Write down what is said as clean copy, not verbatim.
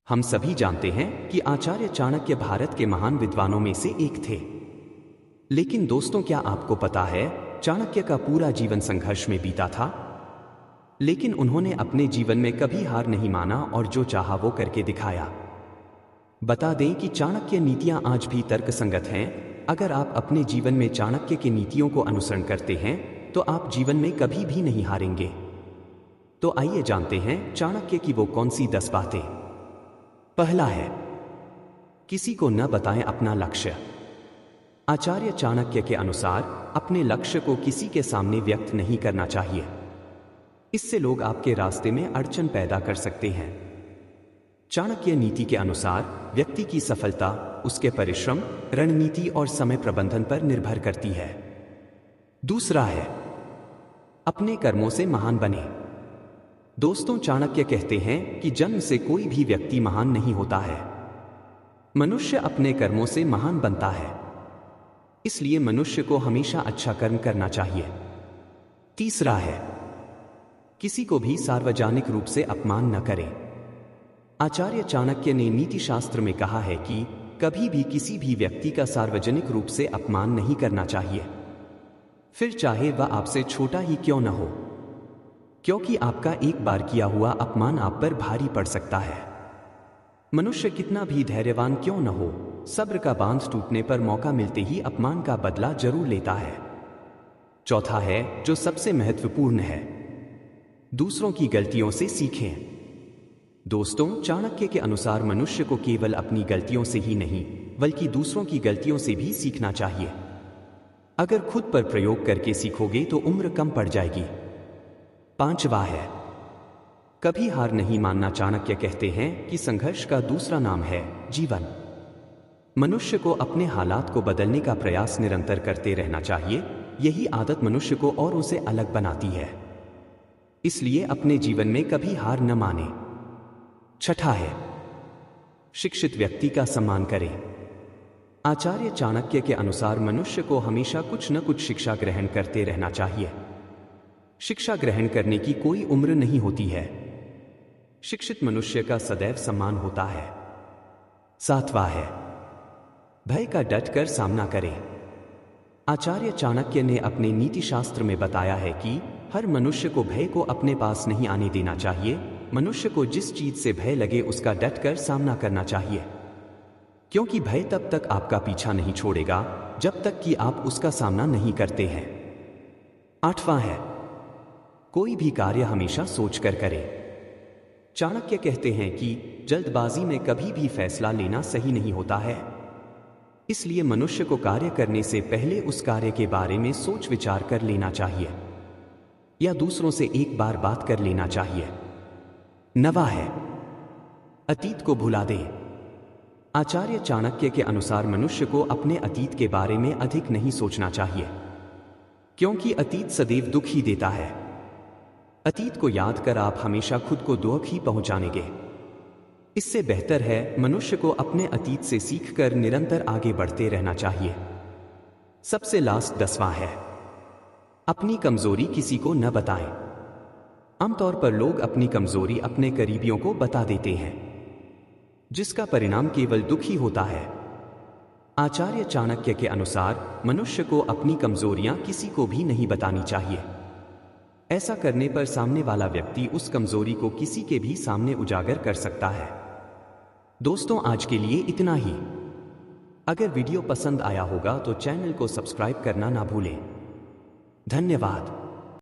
हम सभी जानते हैं कि आचार्य चाणक्य भारत के महान विद्वानों में से एक थे। लेकिन दोस्तों, क्या आपको पता है चाणक्य का पूरा जीवन संघर्ष में बीता था? लेकिन उन्होंने अपने जीवन में कभी हार नहीं माना और जो चाहा वो करके दिखाया। बता दें कि चाणक्य नीतियां आज भी तर्कसंगत हैं। अगर आप अपने जीवन में चाणक्य की नीतियों को अनुसरण करते हैं तो आप जीवन में कभी भी नहीं हारेंगे। तो आइए जानते हैं चाणक्य की वो कौन सी 10 बातें। पहला है, किसी को न बताएं अपना लक्ष्य। आचार्य चाणक्य के अनुसार अपने लक्ष्य को किसी के सामने व्यक्त नहीं करना चाहिए। इससे लोग आपके रास्ते में अड़चन पैदा कर सकते हैं। चाणक्य नीति के अनुसार व्यक्ति की सफलता उसके परिश्रम, रणनीति और समय प्रबंधन पर निर्भर करती है। दूसरा है, अपने कर्मों से महान बने। दोस्तों, चाणक्य कहते हैं कि जन्म से कोई भी व्यक्ति महान नहीं होता है। मनुष्य अपने कर्मों से महान बनता है। इसलिए मनुष्य को हमेशा अच्छा कर्म करना चाहिए। तीसरा है, किसी को भी सार्वजनिक रूप से अपमान न करें। आचार्य चाणक्य ने नीति शास्त्र में कहा है कि कभी भी किसी भी व्यक्ति का सार्वजनिक रूप से अपमान नहीं करना चाहिए, फिर चाहे वह आपसे छोटा ही क्यों न हो, क्योंकि आपका एक बार किया हुआ अपमान आप पर भारी पड़ सकता है। मनुष्य कितना भी धैर्यवान क्यों न हो, सब्र का बांध टूटने पर मौका मिलते ही अपमान का बदला जरूर लेता है। चौथा है, जो सबसे महत्वपूर्ण है, दूसरों की गलतियों से सीखें। दोस्तों, चाणक्य के अनुसार मनुष्य को केवल अपनी गलतियों से ही नहीं बल्कि दूसरों की गलतियों से भी सीखना चाहिए। अगर खुद पर प्रयोग करके सीखोगे तो उम्र कम पड़ जाएगी। पांचवा है, कभी हार नहीं मानना। चाणक्य कहते हैं कि संघर्ष का दूसरा नाम है जीवन। मनुष्य को अपने हालात को बदलने का प्रयास निरंतर करते रहना चाहिए। यही आदत मनुष्य को औरों से अलग बनाती है। इसलिए अपने जीवन में कभी हार न माने। छठा है, शिक्षित व्यक्ति का सम्मान करें। आचार्य चाणक्य के अनुसार मनुष्य को हमेशा कुछ न कुछ शिक्षा ग्रहण करते रहना चाहिए। शिक्षा ग्रहण करने की कोई उम्र नहीं होती है। शिक्षित मनुष्य का सदैव सम्मान होता है। सातवां है, भय का डटकर सामना करें। आचार्य चाणक्य ने अपने नीति शास्त्र में बताया है कि हर मनुष्य को भय को अपने पास नहीं आने देना चाहिए। मनुष्य को जिस चीज से भय लगे उसका डटकर सामना करना चाहिए, क्योंकि भय तब तक आपका पीछा नहीं छोड़ेगा जब तक कि आप उसका सामना नहीं करते हैं। आठवां है, कोई भी कार्य हमेशा सोचकर करें। चाणक्य कहते हैं कि जल्दबाजी में कभी भी फैसला लेना सही नहीं होता है। इसलिए मनुष्य को कार्य करने से पहले उस कार्य के बारे में सोच विचार कर लेना चाहिए या दूसरों से एक बार बात कर लेना चाहिए। नवा है, अतीत को भुला दें। आचार्य चाणक्य के अनुसार मनुष्य को अपने अतीत के बारे में अधिक नहीं सोचना चाहिए, क्योंकि अतीत सदैव दुख ही देता है। अतीत को याद कर आप हमेशा खुद को दुख ही पहुंचाएंगे। इससे बेहतर है मनुष्य को अपने अतीत से सीखकर निरंतर आगे बढ़ते रहना चाहिए। सबसे लास्ट 10वां है, अपनी कमजोरी किसी को न बताएं। आमतौर पर लोग अपनी कमजोरी अपने करीबियों को बता देते हैं, जिसका परिणाम केवल दुख ही होता है। आचार्य चाणक्य के अनुसार मनुष्य को अपनी कमजोरियां किसी को भी नहीं बतानी चाहिए। ऐसा करने पर सामने वाला व्यक्ति उस कमजोरी को किसी के भी सामने उजागर कर सकता है। दोस्तों, आज के लिए इतना ही। अगर वीडियो पसंद आया होगा तो चैनल को सब्सक्राइब करना ना भूलें। धन्यवाद।